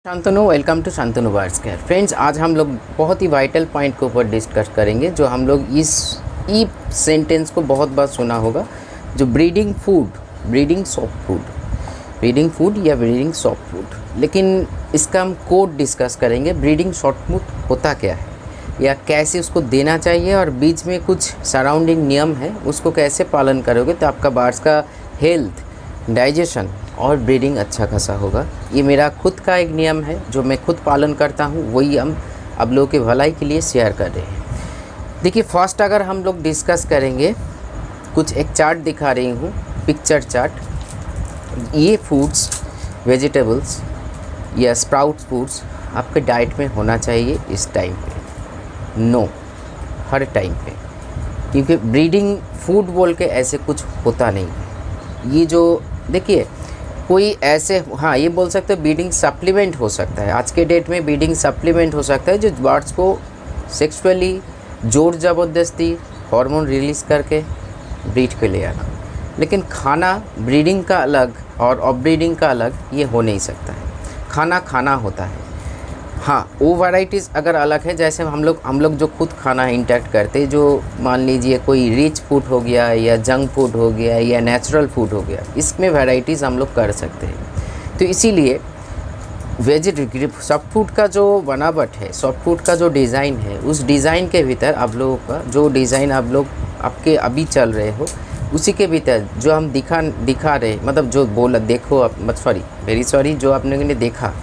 Shantanu, welcome to Shantanu bars care. Friends, आज हम लोग बहुत ही वाइटल पॉइंट के ऊपर डिस्कस करेंगे जो हम लोग इस ई सेंटेंस को बहुत बार सुना होगा, जो ब्रीडिंग फूड या ब्रीडिंग सॉफ्ट फूड। लेकिन इसका हम कोड डिस्कस करेंगे। ब्रीडिंग सॉफ्ट फूड होता क्या है या कैसे उसको देना चाहिए, और बीच में कुछ सराउंडिंग नियम है, उसको कैसे पालन करोगे तो आपका बार्स का हेल्थ, डाइजेशन और ब्रीडिंग अच्छा खासा होगा। ये मेरा खुद का एक नियम है जो मैं खुद पालन करता हूँ, वही हम आप लोगों की भलाई के लिए शेयर कर रहे हैं। देखिए, फर्स्ट अगर हम लोग डिस्कस करेंगे, कुछ एक चार्ट दिखा रही हूँ, पिक्चर चार्ट। ये फूड्स, वेजिटेबल्स या स्प्राउट फूड्स आपके डाइट में होना चाहिए इस टाइम पे, नो हर टाइम पे, क्योंकि ब्रीडिंग फूड बोल के ऐसे कुछ होता नहीं है। ये जो देखिए, कोई ऐसे, हाँ ये बोल सकते हो ब्रीडिंग सप्लीमेंट हो सकता है। आज के डेट में ब्रीडिंग सप्लीमेंट हो सकता है जो बर्ड्स को सेक्सुअली जोर ज़बरदस्ती हार्मोन रिलीज़ करके ब्रीड पे ले आना। लेकिन खाना ब्रीडिंग का अलग और ऑफ ब्रीडिंग का अलग ये हो नहीं सकता है। खाना खाना होता है। हाँ, वो वैराइटीज़ अगर अलग है, जैसे हम लोग जो खुद खाना इंटेक्ट करते, जो मान लीजिए कोई रिच फूड हो गया या जंक फूड हो गया या नेचुरल फूड हो गया, इसमें वैराइटीज़ हम लोग कर सकते हैं। तो इसीलिए सॉफ्ट फूड का जो बनावट है, सॉफ्ट फूड का जो डिज़ाइन है, उस डिज़ाइन के भीतर आप लोगों का जो डिज़ाइन आप लोग आपके अभी चल रहे हो, उसी के भीतर जो हम दिखा रहे, मतलब जो बोला देखो आप, जो आप लोगों ने देखा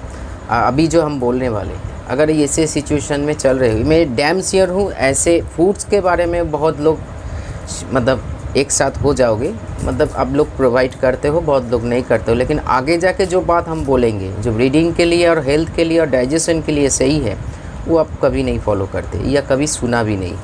अभी जो हम बोलने वाले हैं, अगर ऐसे सिचुएशन में चल रहे हो, मैं डैम श्योर हूँ ऐसे फूड्स के बारे में बहुत लोग मतलब एक साथ हो जाओगे। मतलब आप लोग प्रोवाइड करते हो, बहुत लोग नहीं करते हो, लेकिन आगे जाके जो बात हम बोलेंगे, जो ब्रीडिंग के लिए और हेल्थ के लिए और डाइजेशन के लिए सही है, वो आप कभी नहीं फॉलो करते या कभी सुना भी नहीं।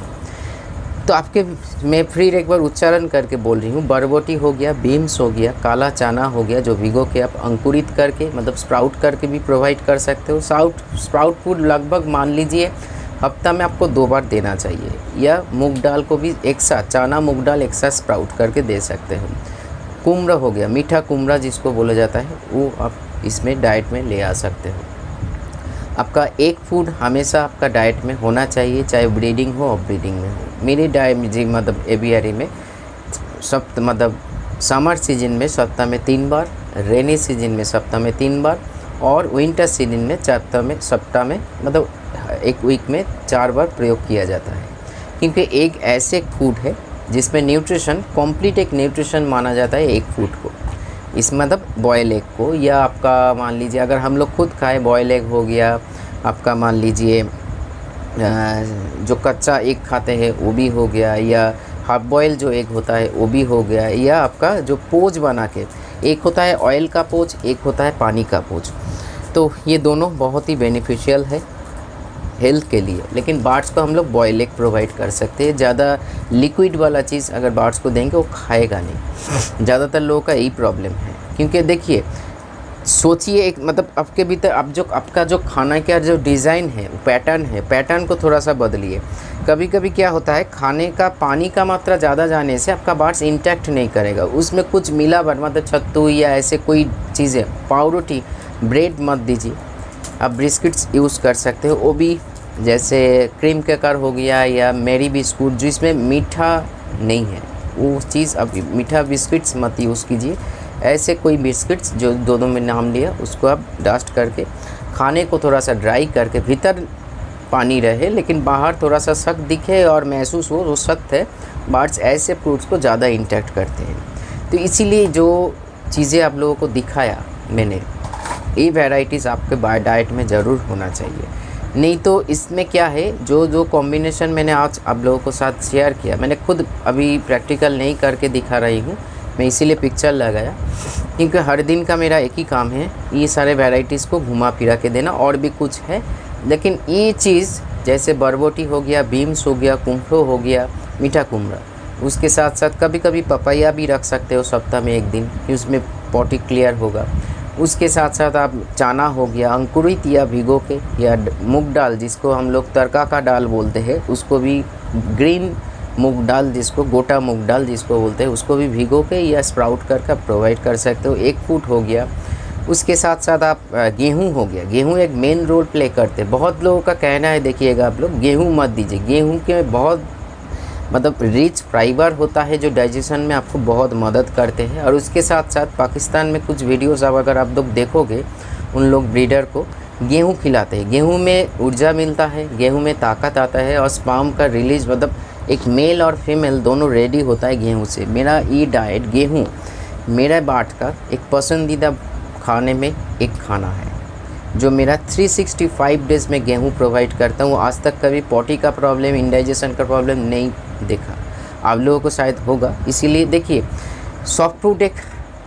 तो आपके मैं फिर एक बार उच्चारण करके बोल रही हूँ, बरबोटी हो गया, बीन्स हो गया, काला चना हो गया, जो भिगो के आप अंकुरित करके मतलब स्प्राउट करके भी प्रोवाइड कर सकते हो। स्प्राउट फूड लगभग मान लीजिए हफ्ता में आपको 2 बार देना चाहिए, या मूंग दाल को भी एक साथ, चना मूंग दाल एक साथ स्प्राउट करके दे सकते हो। कुमड़ा हो गया, मीठा कुमड़ा जिसको बोला जाता है, वो आप इसमें डाइट में ले आ सकते हो। आपका एक फूड हमेशा आपका डाइट में होना चाहिए, चाहे ब्रीडिंग हो और ब्रीडिंग में हो। मेरी डाइट जी मतलब एवियरी में मतलब समर सीजन में सप्ताह में 3 बार, रेनी सीजन में सप्ताह में 3 बार, और विंटर सीजन में सप्ताह में मतलब एक वीक में 4 बार प्रयोग किया जाता है। क्योंकि एक ऐसे फूड है जिसमें न्यूट्रिशन कंप्लीट एक न्यूट्रिशन माना जाता है एक फूड को। इस मतलब बॉयल एग को, या आपका मान लीजिए अगर हम लोग खुद खाएं, बॉयल एग हो गया आपका, मान लीजिए जो कच्चा एग खाते हैं वो भी हो गया, या हाफ बॉयल जो एग होता है वो भी हो गया, या आपका जो पोच बना के, एक होता है ऑयल का पोच, एक होता है पानी का पोच। तो ये दोनों बहुत ही बेनिफिशियल है हेल्थ के लिए। लेकिन बर्ड्स को हम लोग बॉयल एग प्रोवाइड कर सकते हैं। ज़्यादा लिक्विड वाला चीज़ अगर बर्ड्स को देंगे वो खाएगा नहीं। ज़्यादातर लोगों का यही प्रॉब्लम है। क्योंकि देखिए, सोचिए एक मतलब आपके भीतर आपका जो खाना का जो डिज़ाइन है, पैटर्न है, पैटर्न को थोड़ा सा बदलिए। कभी कभी क्या होता है, खाने का पानी का मात्रा ज़्यादा जाने से आपका बर्ड्स इंटैक्ट नहीं करेगा, उसमें कुछ मिलावट मतलब सत्तू या ऐसे कोई चीज़ें, पाउरोटी, ब्रेड मत दीजिए। आप बिस्किट्स यूज़ कर सकते हो, वो भी जैसे क्रीम केकर हो गया या मेरी बिस्कुट, जिसमें मीठा नहीं है, वो चीज़ आप मीठा बिस्किट्स मत यूज़ कीजिए। ऐसे कोई बिस्किट्स जो दोनों में नाम लिया, उसको आप डस्ट करके खाने को थोड़ा सा ड्राई करके, भीतर पानी रहे लेकिन बाहर थोड़ा सा सख्त दिखे और महसूस हो वो सख्त है, बर्ड्स ऐसे फ्रूट्स को ज़्यादा इंटैक्ट करते हैं। तो इसीलिए जो चीज़ें आप लोगों को दिखाया मैंने, ये वैराइटीज़ आपके डाइट में ज़रूर होना चाहिए। नहीं तो इसमें क्या है, जो कॉम्बिनेशन मैंने आज आप लोगों को साथ शेयर किया, मैंने खुद अभी प्रैक्टिकल नहीं करके दिखा रही हूँ, मैं इसीलिए पिक्चर लगाया, क्योंकि हर दिन का मेरा एक ही काम है, ये सारे वैराइटीज़ को घुमा फिरा के देना। और भी कुछ है, लेकिन ये चीज़ जैसे बरबोटी हो गया, बीन्स हो गया, कुम्फड़ो हो गया, मीठा कुमड़ा, उसके साथ साथ कभी कभी पपाया भी रख सकते हो सप्ताह में 1 दिन, कि उसमें पॉटी क्लियर होगा। उसके साथ साथ आप चना हो गया अंकुरित या भिगो के, या मूंग दाल जिसको हम लोग तड़का का दाल बोलते हैं, उसको भी ग्रीन मूंग दाल जिसको गोटा मूंग दाल जिसको बोलते हैं, उसको भी भिगो के या स्प्राउट करके प्रोवाइड कर सकते हो। एक फूड हो गया। उसके साथ साथ आप गेहूँ हो गया, गेहूँ एक मेन रोल प्ले करते हैं। बहुत लोगों का कहना है, देखिएगा आप लोग, गेहूँ मत दीजिए। गेहूँ के बहुत मतलब रिच फाइबर होता है जो डाइजेशन में आपको बहुत मदद करते हैं। और उसके साथ साथ पाकिस्तान में कुछ वीडियोस अब अगर आप लोग देखोगे, उन लोग ब्रीडर को गेहूँ खिलाते हैं। गेहूँ में ऊर्जा मिलता है, गेहूँ में ताकत आता है और स्पर्म का रिलीज, मतलब एक मेल और फीमेल दोनों रेडी होता है गेहूँ से। मेरा ये डाइट गेहूँ मेरा बाट का एक पसंदीदा खाने में एक खाना है जो मेरा 365 डेज़ में गेहूँ प्रोवाइड करता हूँ। आज तक कभी पॉटी का प्रॉब्लम, इंडाइजेशन का प्रॉब्लम नहीं देखा। आप लोगों को शायद होगा। इसीलिए देखिए, सॉफ्ट फूड एक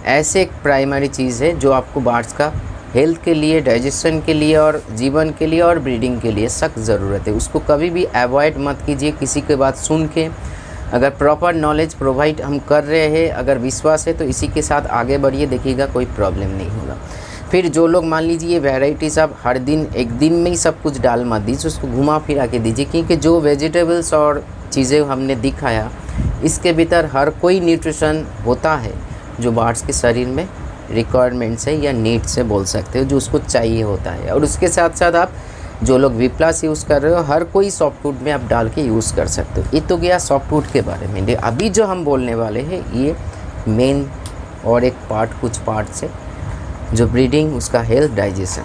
ऐसे एक प्राइमरी चीज़ है जो आपको बार्ड्स का हेल्थ के लिए, डाइजेशन के लिए और जीवन के लिए और ब्रीडिंग के लिए सख्त ज़रूरत है। उसको कभी भी अवॉइड मत कीजिए किसी के बात सुन के। अगर प्रॉपर नॉलेज प्रोवाइड हम कर रहे हैं, अगर विश्वास है, तो इसी के साथ आगे बढ़िए, देखिएगा कोई प्रॉब्लम नहीं होगा। फिर जो लोग मान लीजिए ये वेराइटीज़ आप हर दिन एक दिन में ही सब कुछ डाल मत दीजिए, उसको घुमा फिरा के दीजिए। क्योंकि जो वेजिटेबल्स और चीज़ें हमने दिखाया, इसके भीतर हर कोई न्यूट्रिशन होता है जो बार्ड्स के शरीर में रिक्वायरमेंट्स है या नीड्स से बोल सकते हो, जो उसको चाहिए होता है। और उसके साथ साथ आप जो लोग V+ यूज़ कर रहे हो, हर कोई सॉफ्ट फूड में आप डाल के यूज़ कर सकते हो। ये तो गया सॉफ्ट फूड के बारे में। अभी जो हम बोलने वाले हैं ये मेन और एक पार्ट, कुछ पार्ट से जो ब्रीडिंग, उसका हेल्थ, डाइजेशन।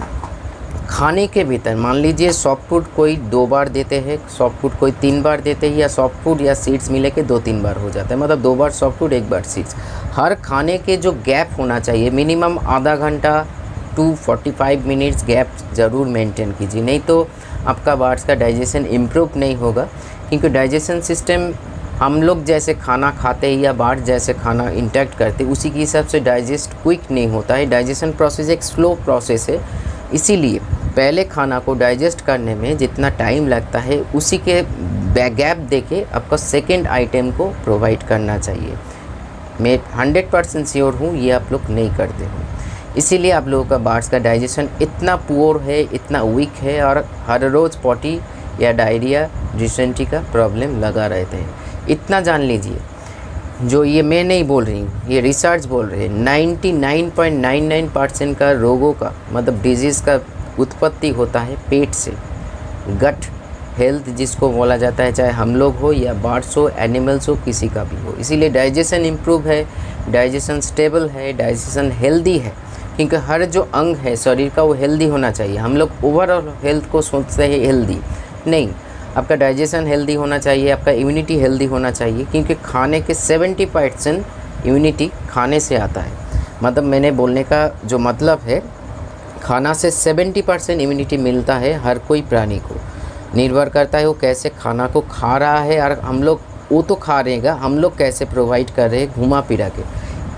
खाने के भीतर मान लीजिए सॉफ्ट फूड कोई 2 बार देते हैं, सॉफ्ट फूड कोई 3 बार देते हैं, या सॉफ्ट फूड या सीड्स मिले के 2-3 बार हो जाता है। मतलब 2 बार सॉफ्ट फूड, 1 बार सीड्स। हर खाने के जो गैप होना चाहिए, मिनिमम आधा घंटा टू 45 मिनट्स गैप ज़रूर मेंटेन कीजिए, नहीं तो आपका बार्ड्स का डाइजेशन इम्प्रूव नहीं होगा। क्योंकि डाइजेशन सिस्टम हम लोग जैसे खाना खाते हैं या बार्ड जैसे खाना इंटेक्ट करते हैं, उसी के हिसाब से डाइजेस्ट क्विक नहीं होता है। डाइजेशन प्रोसेस एक स्लो प्रोसेस है। इसीलिए पहले खाना को डाइजेस्ट करने में जितना टाइम लगता है, उसी के गैप देके आपका सेकेंड आइटम को प्रोवाइड करना चाहिए। मैं 100% श्योर हूँ ये आप लोग नहीं करते हो। इसीलिए आप लोगों का बार्ड्स का डाइजेशन इतना पुअर है, इतना वीक है, और हर रोज़ पॉटी या डायरिया, डिसेंट्री का प्रॉब्लम लगा रहते हैं। इतना जान लीजिए, जो ये मैं नहीं बोल रही हूँ, ये रिसर्च बोल रहे हैं, 99.99% का रोगों का, मतलब डिजीज़ का उत्पत्ति होता है पेट से। गट हेल्थ जिसको बोला जाता है, चाहे हम लोग हो या बार्ड्स हो, एनिमल्स हो, किसी का भी हो। इसीलिए डाइजेशन इम्प्रूव है, डाइजेशन स्टेबल है, डाइजेशन हेल्दी है। क्योंकि हर जो अंग है शरीर का वो हेल्दी होना चाहिए। हम लोग ओवरऑल हेल्थ को सोचते हैं हेल्दी नहीं, आपका डाइजेशन हेल्दी होना चाहिए, आपका इम्यूनिटी हेल्दी होना चाहिए। क्योंकि खाने के 70% इम्यूनिटी खाने से आता है। मतलब मैंने बोलने का जो मतलब है, खाना से 70% इम्यूनिटी मिलता है हर कोई प्राणी को। निर्भर करता है वो कैसे खाना को खा रहा है, और हम लोग वो तो खा रहेगा, हम लोग कैसे प्रोवाइड कर रहे हैं घुमा फिरा के।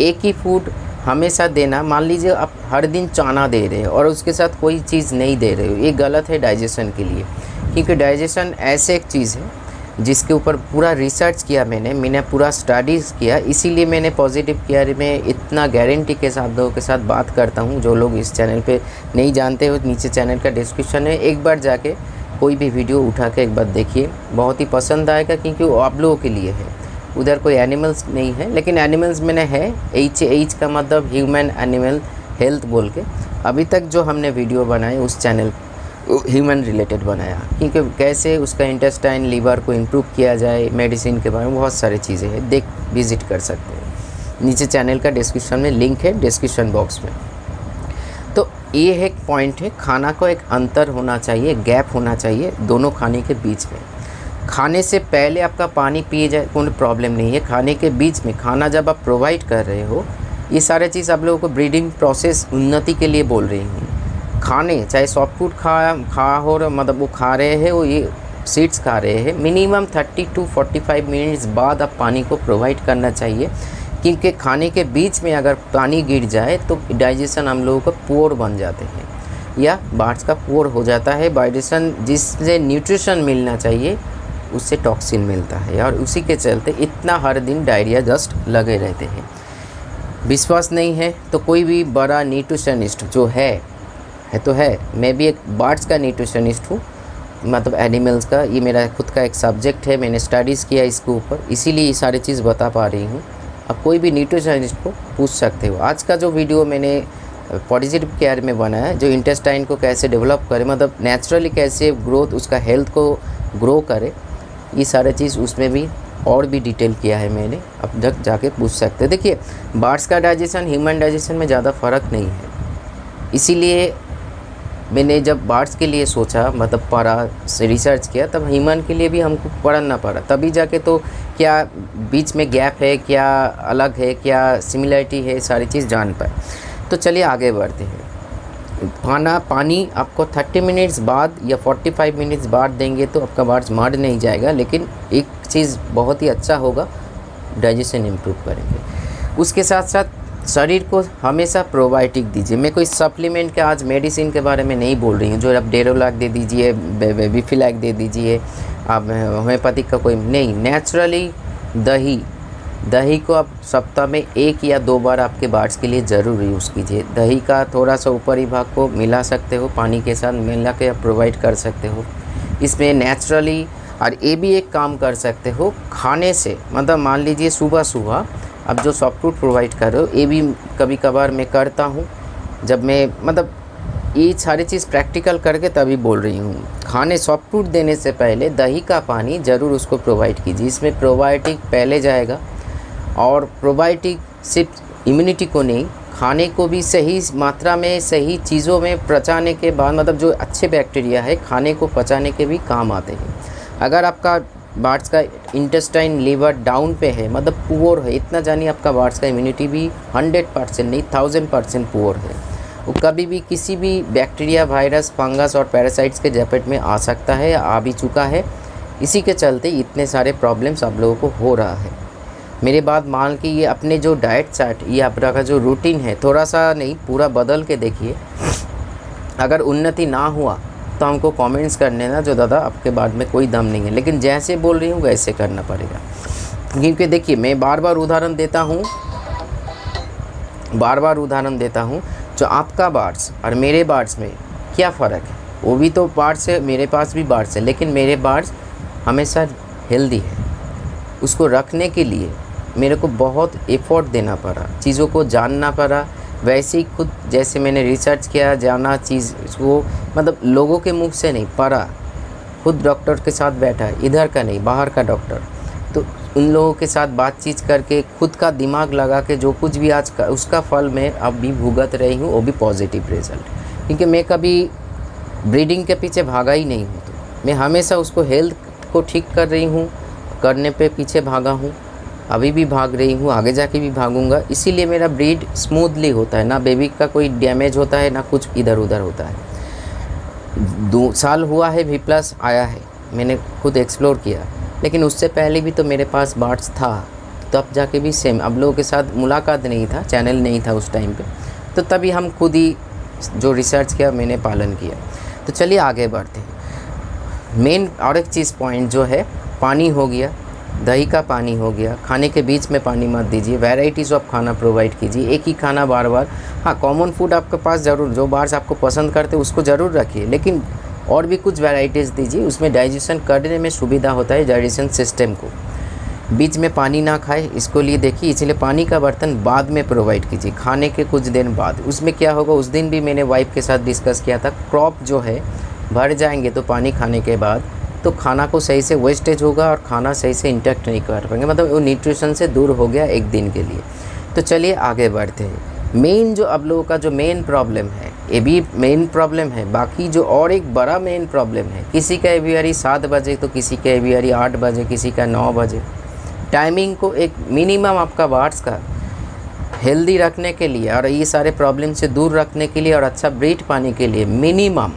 एक ही फूड हमेशा देना, मान लीजिए आप हर दिन चना दे रहे हैं और उसके साथ कोई चीज़ नहीं दे रहे हो, ये गलत है डाइजेशन के लिए। क्योंकि डाइजेशन ऐसे एक चीज़ है जिसके ऊपर पूरा रिसर्च किया मैंने पूरा स्टडीज़ किया। इसीलिए मैंने पॉजिटिव केयर में इतना गारंटी के साथ लोगों के साथ बात करता हूँ। जो लोग इस चैनल पे नहीं जानते हो, नीचे चैनल का डिस्क्रिप्शन है, एक बार जाके कोई भी वीडियो उठा के एक बार देखिए, बहुत ही पसंद आएगा। क्योंकि वो आप लोगों के लिए है, उधर कोई एनिमल्स नहीं है। लेकिन एनिमल्स मैंने है, एच का मतलब ह्यूमन एनिमल हेल्थ बोल के अभी तक जो हमने वीडियो बनाए उस चैनल ह्यूमन रिलेटेड बनाया। क्योंकि कैसे उसका इंटेस्टाइन, लीवर को इम्प्रूव किया जाए, मेडिसिन के बारे में बहुत सारी चीज़ें हैं, विज़िट कर सकते हैं। नीचे चैनल का डिस्क्रिप्शन में लिंक है, डिस्क्रिप्शन बॉक्स में। तो ये एक पॉइंट है, खाना को एक अंतर होना चाहिए, गैप होना चाहिए दोनों खाने के बीच में। खाने से पहले आपका पानी पिए जाए कोई प्रॉब्लम नहीं है। खाने के बीच में खाना जब आप प्रोवाइड कर रहे हो, ये सारे चीज़ आप लोगों को ब्रीडिंग प्रोसेस उन्नति के लिए बोल रही हूँ। खाने चाहे सॉफ्ट फूड खा हो, मतलब वो खा रहे हैं, वो ये सीड्स खा रहे हैं, मिनिमम 30 to 45 मिनट्स बाद आप पानी को प्रोवाइड करना चाहिए। क्योंकि खाने के बीच में अगर पानी गिर जाए तो डाइजेशन हम लोगों का पुअर बन जाते हैं, या बार्ड्स का पुअर हो जाता है। डाइजेशन जिससे न्यूट्रिशन मिलना चाहिए उससे टॉक्सिन मिलता है, और उसी के चलते इतना हर दिन डायरिया जस्ट लगे रहते हैं। विश्वास नहीं है तो कोई भी बड़ा न्यूट्रिशनिस्ट जो है तो है, मैं भी एक बार्ड्स का न्यूट्रिशनिस्ट हूँ, मतलब एनिमल्स का, ये मेरा खुद का एक सब्जेक्ट है, मैंने स्टडीज़ किया इसके ऊपर, इसीलिए ये सारी चीज़ बता पा रही हूँ। अब कोई भी न्यूट्रिशनिस्ट को पूछ सकते हो। आज का जो वीडियो मैंने पॉजिटिव केयर में बना है, जो इंटेस्टाइन को कैसे डेवलप करे, मतलब नेचुरली कैसे ग्रोथ उसका हेल्थ को ग्रो करे, ये सारे चीज़ उसमें भी और भी डिटेल किया है मैंने, अब तक जाके पूछ सकते हैं। देखिए बर्ड्स का डाइजेशन ह्यूमन डाइजेशन में ज़्यादा फ़र्क नहीं है, इसीलिए मैंने जब बर्ड्स के लिए सोचा, मतलब पढ़ा रिसर्च किया, तब ह्यूमन के लिए भी हमको पढ़ना पड़ा, तभी जाके तो क्या बीच में गैप है, क्या अलग है, क्या सिमिलरिटी है, सारी चीज़ जान पाए। तो चलिए आगे बढ़ते हैं। पानी आपको 30 मिनट्स बाद या 45 मिनट्स बाद देंगे तो आपका बर्ड्स मर नहीं जाएगा, लेकिन एक चीज़ बहुत ही अच्छा होगा, डाइजेशन इम्प्रूव करेंगे। उसके साथ साथ शरीर को हमेशा प्रोबायोटिक दीजिए। मैं कोई सप्लीमेंट के, आज मेडिसिन के बारे में नहीं बोल रही हूँ, जो आप डेरोलैक दे दीजिए, बिफिलैक दे दीजिए, आप होम्योपैथिक का कोई नहीं, नेचुरली दही को आप सप्ताह में 1 या 2 बार आपके बर्ड्स के लिए ज़रूर यूज़ कीजिए। दही का थोड़ा सा ऊपरी भाग को मिला सकते हो, पानी के साथ मिला के आप प्रोवाइड कर सकते हो इसमें नेचुरली। और ये भी एक काम कर सकते हो खाने से, मतलब मान लीजिए सुबह सुबह अब जो सॉफ्ट फूड प्रोवाइड कर रहे हो, ये भी कभी कभार मैं करता हूँ, जब मैं मतलब ये सारी चीज़ प्रैक्टिकल करके तभी बोल रही हूँ। खाने सॉफ्ट फूड देने से पहले दही का पानी ज़रूर उसको प्रोवाइड कीजिए, इसमें प्रोबायोटिक पहले जाएगा, और प्रोबायोटिक सिर्फ इम्यूनिटी को नहीं, खाने को भी सही मात्रा में सही चीज़ों में पचाने के बाद, मतलब जो अच्छे बैक्टीरिया है खाने को पचाने के भी काम आते हैं। अगर आपका बर्ड्स का इंटेस्टाइन लीवर डाउन पे है, मतलब पुअर है, इतना जानिए आपका बर्ड्स का इम्यूनिटी भी 100% नहीं 1000% पुअर है, वो कभी भी किसी भी बैक्टीरिया, वायरस, फंगस और पैरासाइट्स के जपेट में आ सकता है, आ भी चुका है। इसी के चलते इतने सारे प्रॉब्लम्स आप लोगों को हो रहा है। मेरे बात मान के ये अपने जो डाइट चार्ट, ये आपका जो रूटीन है, थोड़ा सा नहीं पूरा बदल के देखिए। अगर उन्नति ना हुआ तो हमको कमेंट्स करने ना, जो दादा आपके बाद में कोई दम नहीं है, लेकिन जैसे बोल रही हूँ वैसे करना पड़ेगा। क्योंकि देखिए मैं बार बार उदाहरण देता हूँ, जो आपका बर्ड्स और मेरे बर्ड्स में क्या फ़र्क है। वो भी तो बर्ड्स है, मेरे पास भी बर्ड्स है, लेकिन मेरे बर्ड्स हमेशा हेल्दी है। उसको रखने के लिए मेरे को बहुत एफ़र्ट देना पड़ा, चीज़ों को जानना पड़ा। वैसे ही खुद जैसे मैंने रिसर्च किया, जाना चीज़ को, मतलब लोगों के मुख से नहीं पढ़ा, खुद डॉक्टर के साथ बैठा, इधर का नहीं बाहर का डॉक्टर, तो उन लोगों के साथ बातचीत करके खुद का दिमाग लगा के जो कुछ भी आज का उसका फल मैं अब भी भुगत रही हूँ, वो भी पॉजिटिव रिज़ल्ट। क्योंकि मैं कभी ब्रीडिंग के पीछे भागा ही नहीं हूँ, तो मैं हमेशा उसको हेल्थ को ठीक कर रही हूँ, करने पे पीछे भागा हूँ, अभी भी भाग रही हूँ, आगे जाके भी भागूंगा। इसीलिए मेरा ब्रीड स्मूथली होता है, ना बेबी का कोई डैमेज होता है, ना कुछ इधर उधर होता है। 2 साल हुआ है V+ आया है, मैंने खुद एक्सप्लोर किया, लेकिन उससे पहले भी तो मेरे पास बर्ड्स था, तब जाके भी सेम। अब लोगों के साथ मुलाकात नहीं था, चैनल नहीं था उस टाइम पे, तो तभी हम खुद ही जो रिसर्च किया मैंने पालन किया। तो चलिए आगे बढ़ते हैं। मेन और एक चीज़ पॉइंट जो है, पानी हो गया, दही का पानी हो गया, खाने के बीच में पानी मत दीजिए, वैराइटीज़ ऑफ खाना प्रोवाइड कीजिए, एक ही खाना बार बार। हाँ, कॉमन फूड आपके पास ज़रूर, जो बर्ड्स आपको पसंद करते हैं उसको ज़रूर रखिए, लेकिन और भी कुछ वैराइटीज़ दीजिए, उसमें डाइजेशन करने में सुविधा होता है डाइजेशन सिस्टम को। बीच में पानी ना खाए, इसको लिए देखिए, इसलिए पानी का बर्तन बाद में प्रोवाइड कीजिए, खाने के कुछ दिन बाद। उसमें क्या होगा, उस दिन भी मैंने वाइफ के साथ डिस्कस किया था, क्रॉप जो है भर जाएंगे तो पानी खाने के बाद, तो खाना को सही से वेस्टेज होगा और खाना सही से इंटैक्ट नहीं कर पाएंगे, मतलब वो न्यूट्रिशन से दूर हो गया एक दिन के लिए। तो चलिए आगे बढ़ते हैं। मेन जो अब लोगों का जो मेन प्रॉब्लम है, ये भी मेन प्रॉब्लम है, बाकी जो और एक बड़ा मेन प्रॉब्लम है, किसी का एवियरी 7 बजे तो किसी का एवियरी 8 बजे, किसी का 9 बजे। टाइमिंग को एक मिनिमम आपका बर्ड्स का हेल्दी रखने के लिए और ये सारे प्रॉब्लम से दूर रखने के लिए और अच्छा ब्रीड पाने के लिए मिनिमम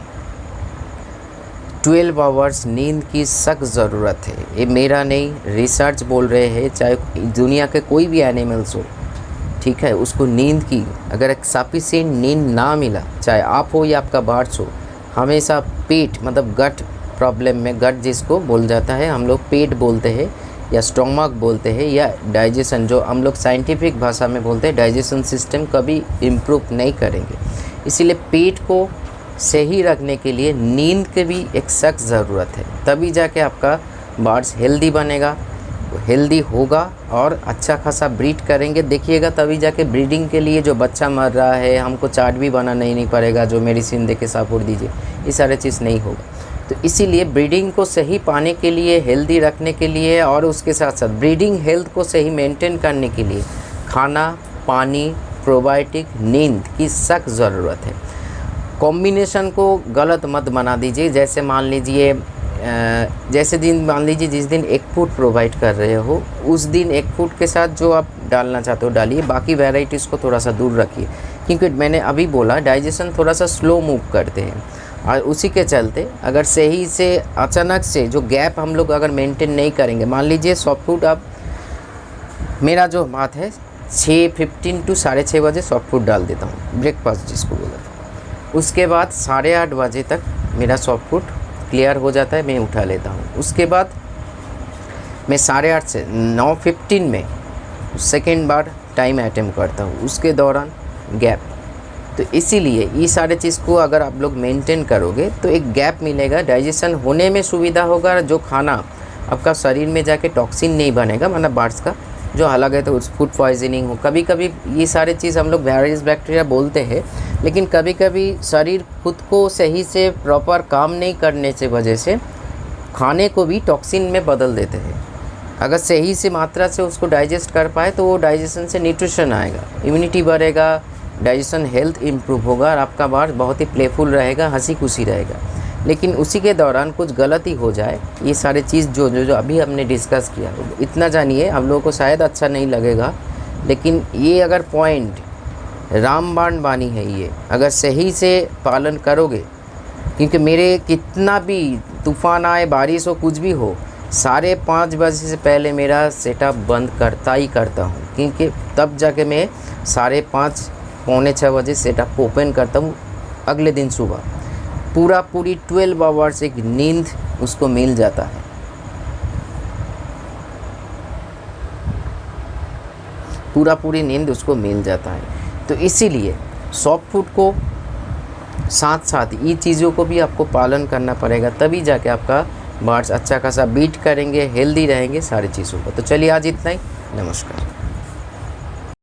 12 आवर्स नींद की सख्त ज़रूरत है। ये मेरा नहीं, रिसर्च बोल रहे हैं, चाहे दुनिया के कोई भी एनिमल्स हो, ठीक है, उसको नींद की अगर एक सफिशिएंट नींद ना मिला, चाहे आप हो या आपका बर्ड्स हो, हमेशा पेट, मतलब गट प्रॉब्लम में, गट जिसको बोल जाता है, हम लोग पेट बोलते हैं या स्टोमक बोलते हैं, या डाइजेशन जो हम लोग साइंटिफिक भाषा में बोलते हैं, डाइजेशन सिस्टम कभी इम्प्रूव नहीं करेंगे। इसीलिए पेट को सही रखने के लिए नींद की भी एक सख्त ज़रूरत है, तभी जाके आपका बर्ड्स हेल्दी बनेगा। हेल्दी होगा और अच्छा खासा ब्रीड करेंगे। देखिएगा तभी जाके ब्रीडिंग के लिए जो बच्चा मर रहा है हमको चार्ट भी बनाना नहीं पड़ेगा, जो मेडिसिन दे के सपोर्ट दीजिए, ये सारे चीज़ नहीं होगा। तो इसीलिए ब्रीडिंग को सही पाने के लिए, हेल्दी रखने के लिए और उसके साथ साथ ब्रीडिंग हेल्थ को सही मेंटेन करने के लिए खाना, पानी, प्रोबायोटिक, नींद की सख्त ज़रूरत है। कॉम्बिनेशन को गलत मत बना दीजिए। जैसे मान लीजिए जिस दिन एक फूड प्रोवाइड कर रहे हो उस दिन एक फूड के साथ जो आप डालना चाहते हो डालिए, बाकी वैराइटीज़ को थोड़ा सा दूर रखिए, क्योंकि मैंने अभी बोला डाइजेशन थोड़ा सा स्लो मूव करते हैं। और उसी के चलते अगर सही से अचानक से जो गैप हम लोग अगर मेंटेन नहीं करेंगे, मान लीजिए सॉफ्ट फूड आप, मेरा जो बात है 6:15 to 6:30 बजे सॉफ्ट फूड डाल देता हूँ, ब्रेकफास्ट जिसको बोला था। उसके बाद 8:30 बजे तक मेरा सॉफ्ट फूड क्लियर हो जाता है, मैं उठा लेता हूँ। उसके बाद मैं 8:30 से 9:15 में सेकेंड बार टाइम अटेम्प्ट करता हूँ, उसके दौरान गैप। तो इसीलिए ये सारे चीज़ को अगर आप लोग मेंटेन करोगे तो एक गैप मिलेगा, डाइजेशन होने में सुविधा होगा, जो खाना आपका शरीर में जाके टॉक्सिन नहीं बनेगा, मतलब बार्स का जो अलग है तो उस फूड पॉइजनिंग हो। कभी कभी ये सारे चीज़ हम लोग वायरस बैक्टीरिया बोलते हैं, लेकिन कभी कभी शरीर खुद को सही से प्रॉपर काम नहीं करने से वजह से खाने को भी टॉक्सिन में बदल देते हैं। अगर सही से मात्रा से उसको डाइजेस्ट कर पाए तो वो डाइजेशन से न्यूट्रिशन आएगा, इम्यूनिटी बढ़ेगा, डाइजेशन हेल्थ इम्प्रूव होगा और आपका बार बहुत ही प्लेफुल रहेगा, हंसी खुशी रहेगा। लेकिन उसी के दौरान कुछ गलती हो जाए, ये सारे चीज़ जो अभी हमने डिस्कस किया, इतना जानिए, हम लोगों को शायद अच्छा नहीं लगेगा, लेकिन ये अगर पॉइंट रामबाण बानी है, ये अगर सही से पालन करोगे, क्योंकि मेरे कितना भी तूफ़ान आए, बारिश हो, कुछ भी हो, 5:30 बजे से पहले मेरा सेटअप बंद करता हूँ, क्योंकि तब जाके मैं 5:30 पौने 6 बजे सेटअप ओपन करता हूँ। अगले दिन सुबह पूरी 12 आवर्स एक नींद उसको मिल जाता है। पूरी नींद उसको मिल जाता है। तो इसीलिए सॉफ्ट फूड को साथ साथ ये चीज़ों को भी आपको पालन करना पड़ेगा, तभी जाके आपका बार्स अच्छा खासा बीट करेंगे, हेल्दी रहेंगे सारी चीज़ों को। तो चलिए आज इतना ही, नमस्कार।